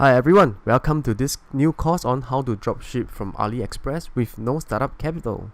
Hi everyone, welcome to this new course on how to dropship from Aliexpress with no startup capital.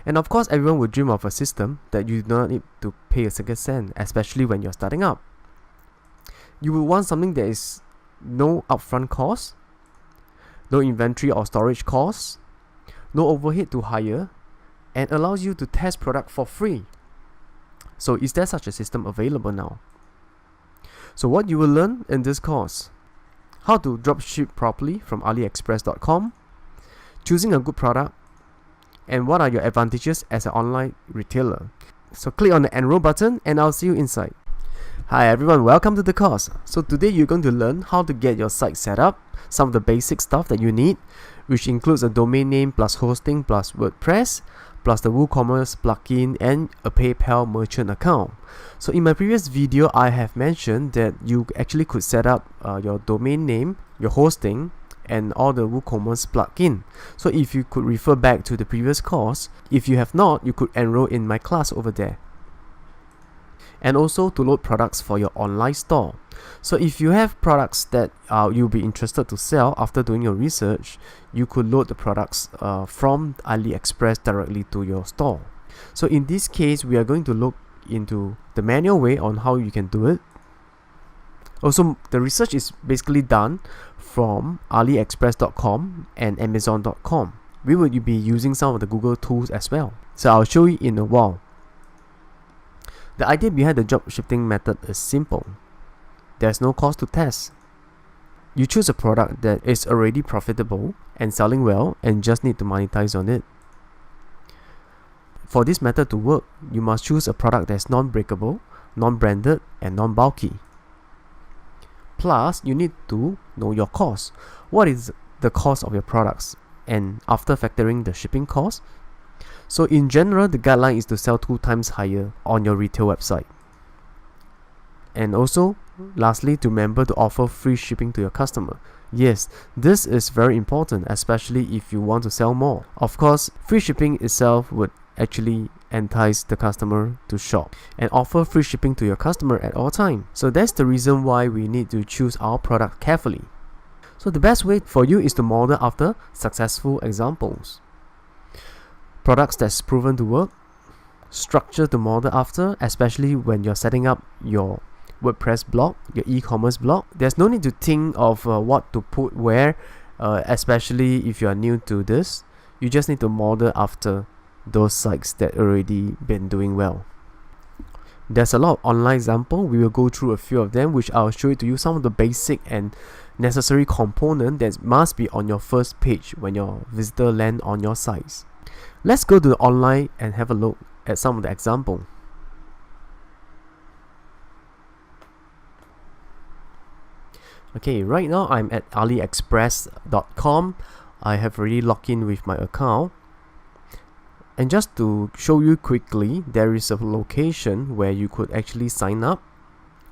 And of course, everyone would dream of a system that you do not need to pay a single cent, especially when you're starting up. You will want something that is no upfront cost, no inventory or storage costs, no overhead to hire, and allows you to test product for free. So is there such a system available now? So what you will learn in this course: how to dropship properly from aliexpress.com, choosing a good product, and what are your advantages as an online retailer. So click on the enroll button and I'll see you inside. Hi everyone, welcome to the course. So today you're going to learn how to get your site set up, some of the basic stuff that you need, which includes a domain name plus hosting plus WordPress, plus the WooCommerce plugin and a PayPal merchant account. So in my previous video, I have mentioned that you actually could set up your domain name, your hosting, and all the WooCommerce plugin. So if you could refer back to the previous course, if you have not, you could enroll in my class over there. And also to load products for your online store. So if you have products that you'll be interested to sell after doing your research, you could load the products from AliExpress directly to your store. So in this case, we are going to look into the manual way on how you can do it. Also, the research is basically done from aliexpress.com and amazon.com. We will be using some of the Google tools as well. So I'll show you in a while. The idea behind the dropshipping method is simple. There's no cost to test. You choose a product that is already profitable and selling well and just need to monetize on it. For this method to work, you must choose a product that's non-breakable, non-branded, and non-bulky. Plus, you need to know your cost. What is the cost of your products? And after factoring the shipping cost, so in general, the guideline is to sell 2 times higher on your retail website. And also, lastly, to remember to offer free shipping to your customer. Yes, this is very important, especially if you want to sell more. Of course, free shipping itself would actually entice the customer to shop and offer free shipping to your customer at all times. So that's the reason why we need to choose our product carefully. So the best way for you is to model after successful examples. Products that's proven to work, structure to model after, especially when you're setting up your WordPress blog, your e-commerce blog. There's no need to think of what to put where, especially if you are new to this. You just need to model after those sites that already been doing well. There's a lot of online examples. We will go through a few of them, which I'll show you to you some of the basic and necessary components that must be on your first page when your visitor land on your sites. Let's go to the online and have a look at some of the examples. Okay, right now I'm at aliexpress.com. I have already logged in with my account. And just to show you quickly, there is a location where you could actually sign up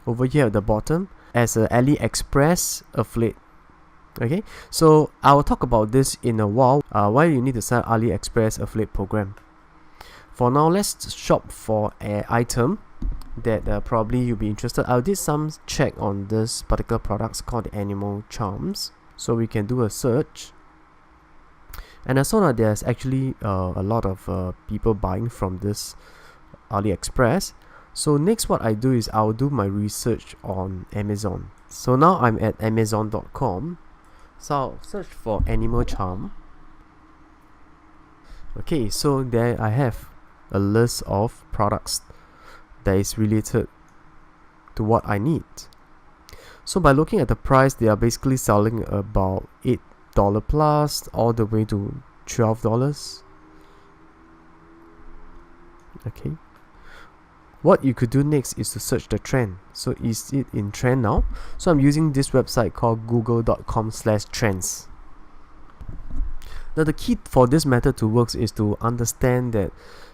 over here at the bottom as an AliExpress affiliate. Okay, so I will talk about this in a while, why you need to sign up AliExpress affiliate program. For now, let's shop for an item that probably you'll be interested. I did some check on this particular products called the animal charms, so we can do a search. And I saw that there's actually a lot of people buying from this AliExpress. So next what I do is I'll do my research on Amazon. So now I'm at amazon.com. So I'll search for animal charm. Okay, so there I have a list of products that is related to what I need. So by looking at the price, they are basically selling about $8 plus all the way to $12. Okay, what you could do next is to search the trend. So is it in trend now? So I'm using this website called google.com/trends. Now the key for this method to work is to understand that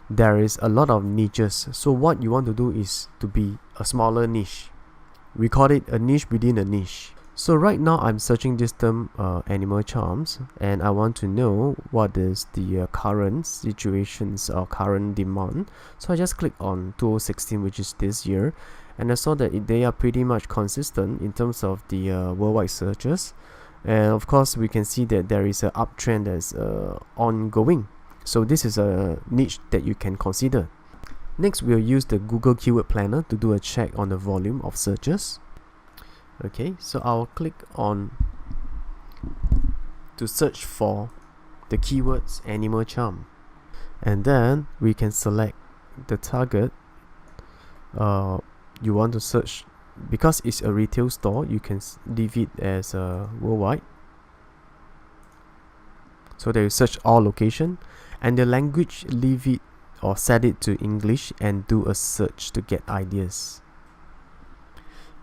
there is a lot of niches. So what you want to do is to be a smaller niche. We call it a niche within a niche. So right now I'm searching this term animal charms, and I want to know what is the current situations or current demand. So I just click on 2016, which is this year, and I saw that they are pretty much consistent in terms of the worldwide searches. And of course we can see that there is an uptrend that's ongoing, so this is a niche that you can consider. Next, we'll use the Google Keyword Planner to do a check on the volume of searches. Okay, so I'll click on to search for the keywords animal charm, and then we can select the target you want to search. Because it's a retail store, you can leave it as worldwide, so that you search all location, and the language leave it or set it to English and do a search to get ideas.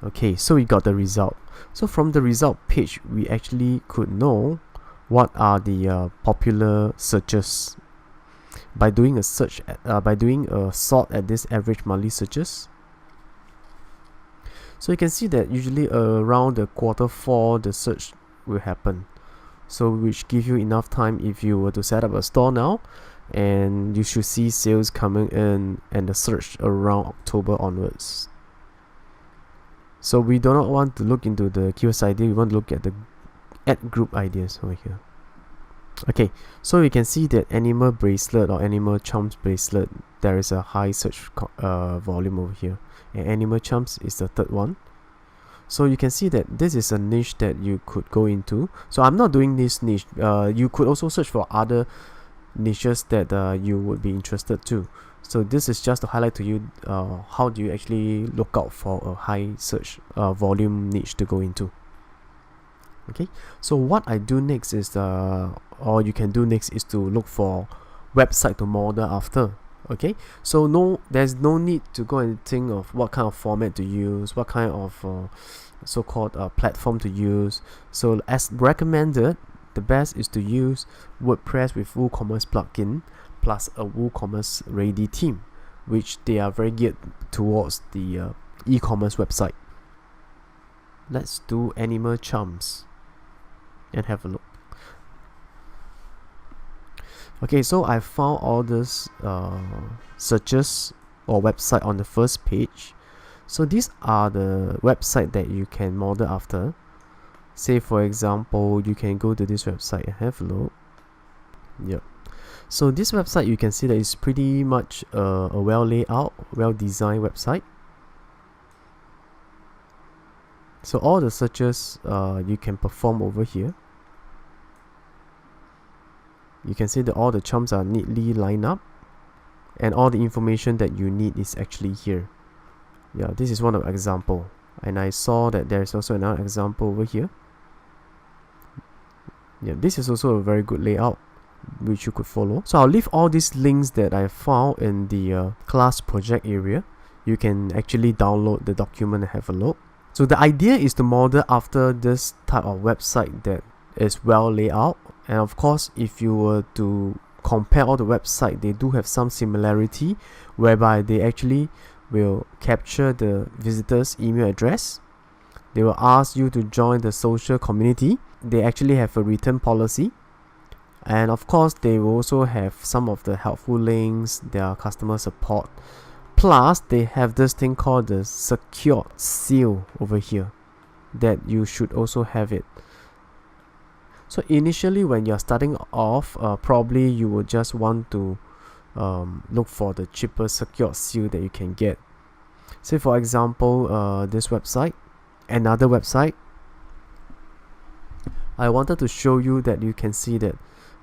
Okay, so we got the result. So from the result page, we actually could know what are the popular searches by doing a search by doing a sort at this average monthly searches. So you can see that usually around the Q4 the search will happen, so which give you enough time if you were to set up a store now, and you should see sales coming in and the search around October onwards. So we do not want to look into the keywords idea, we want to look at the ad group ideas over here. Okay, so we can see that animal bracelet or animal charms bracelet, there is a high search volume over here, and animal charms is the third one. So you can see that this is a niche that you could go into. So I'm not doing this niche, you could also search for other niches that you would be interested to. So this is just to highlight to you how do you actually look out for a high search volume niche to go into. Okay, so what I do next is or you can do next is to look for website to model after. Okay, so there's no need to go and think of what kind of format to use, what kind of so-called platform to use. So as recommended, the best is to use WordPress with WooCommerce plugin plus a WooCommerce ready theme, which they are very geared towards the e-commerce website. Let's do animal charms and have a look. Okay, so I found all these searches or website on the first page. So these are the website that you can model after. Say for example, you can go to this website and have a look. Yep. So this website, you can see that it's pretty much a well laid out, well designed website. So all the searches you can perform over here. You can see that all the charms are neatly lined up, and all the information that you need is actually here. Yeah, this is one of example, and I saw that there's also another example over here. Yeah, this is also a very good layout which you could follow. So I'll leave all these links that I found in the class project area. You can actually download the document and have a look. So the idea is to model after this type of website that is well laid out, and of course if you were to compare all the websites, they do have some similarity, whereby they actually will capture the visitor's email address. They will ask you to join the social community. They actually have a return policy, and of course they will also have some of the helpful links, their customer support, plus they have this thing called the secured seal over here that you should also have it. So initially when you're starting off, probably you would just want to look for the cheaper secured seal that you can get. Say for example, this website, another website. I wanted to show you that you can see that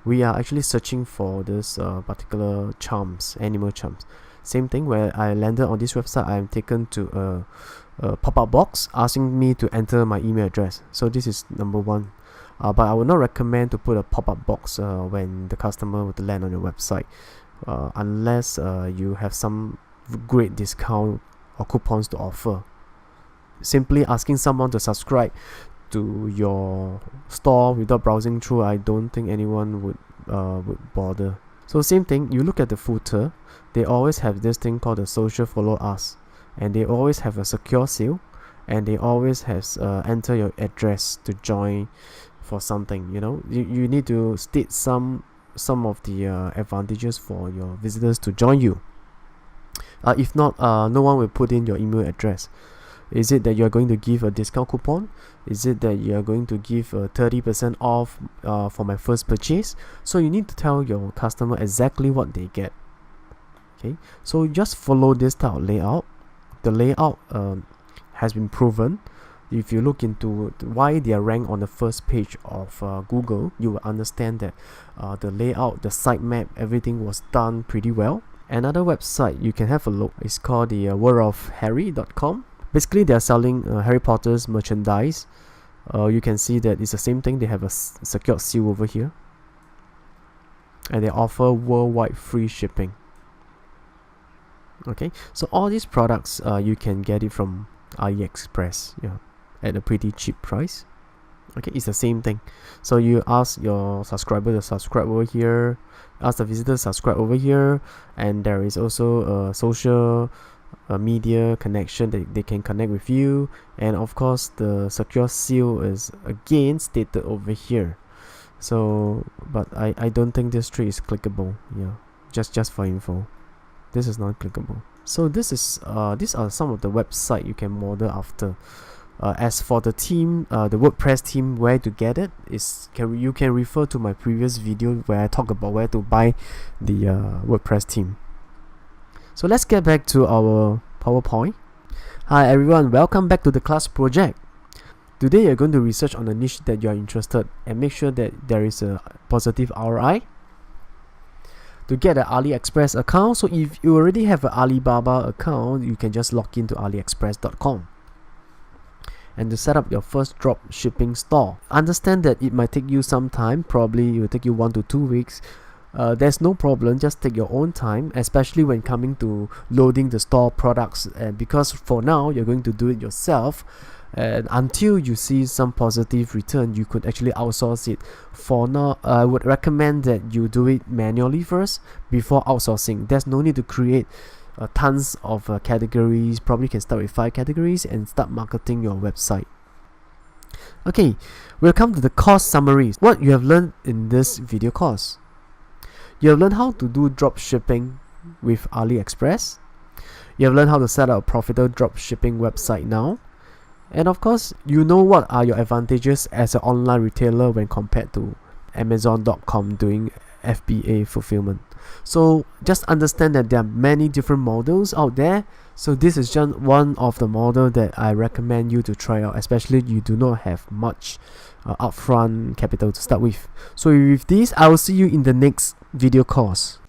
we are actually searching for this particular charms, animal charms. Same thing, where I landed on this website, I am taken to a pop-up box asking me to enter my email address. So this is number one. But I would not recommend to put a pop-up box when the customer would land on your website, unless you have some great discount or coupons to offer. Simply asking someone to subscribe to your store without browsing through, I don't think anyone would bother. So same thing, you look at the footer, they always have this thing called the social follow us, and they always have a secure seal, and they always have enter your address to join for something. You know, you need to state some of the advantages for your visitors to join you. If not, no one will put in your email address. Is it that you're going to give a discount coupon? Is it that you're going to give 30% off for my first purchase? So you need to tell your customer exactly what they get. Okay, so just follow this type of layout. The layout has been proven. If you look into why they are ranked on the first page of Google, you will understand that the layout, the sitemap, everything was done pretty well. Another website you can have a look is called the worldofharry.com. Basically, they are selling Harry Potter's merchandise. You can see that it's the same thing. They have a secured seal over here, and they offer worldwide free shipping. Okay, so all these products you can get it from Aliexpress, yeah, at a pretty cheap price. Okay, it's the same thing. So you ask your subscriber to subscribe over here, ask the visitor to subscribe over here, and there is also a social media connection that they can connect with you, and of course the secure seal is again stated over here. So but I don't think this tree is clickable. Yeah, just for info, this is not clickable. So this is these are some of the website you can model after. As for the theme, the WordPress theme, where to get it is you can refer to my previous video where I talk about where to buy the WordPress theme. So let's get back to our PowerPoint. Hi everyone, welcome back to the class project. Today you're going to research on the niche that you are interested and make sure that there is a positive ROI. To get an AliExpress account, so if you already have an Alibaba account, you can just log into aliexpress.com. And to set up your first drop shipping store, understand that it might take you some time. Probably it will take you 1 to 2 weeks. There's no problem, just take your own time, especially when coming to loading the store products, because for now you're going to do it yourself, and until you see some positive return you could actually outsource it. For now, I would recommend that you do it manually first before outsourcing. There's no need to create tons of categories. Probably you can start with 5 categories and start marketing your website. Okay, we'll come to the course summaries. What you have learned in this video course: you have learned how to do drop shipping with AliExpress. You have learned how to set up a profitable drop shipping website now. And of course, you know what are your advantages as an online retailer when compared to Amazon.com doing FBA fulfillment. So just understand that there are many different models out there. So this is just one of the model that I recommend you to try out, especially you do not have much upfront capital to start with. So with this, I will see you in the next video course.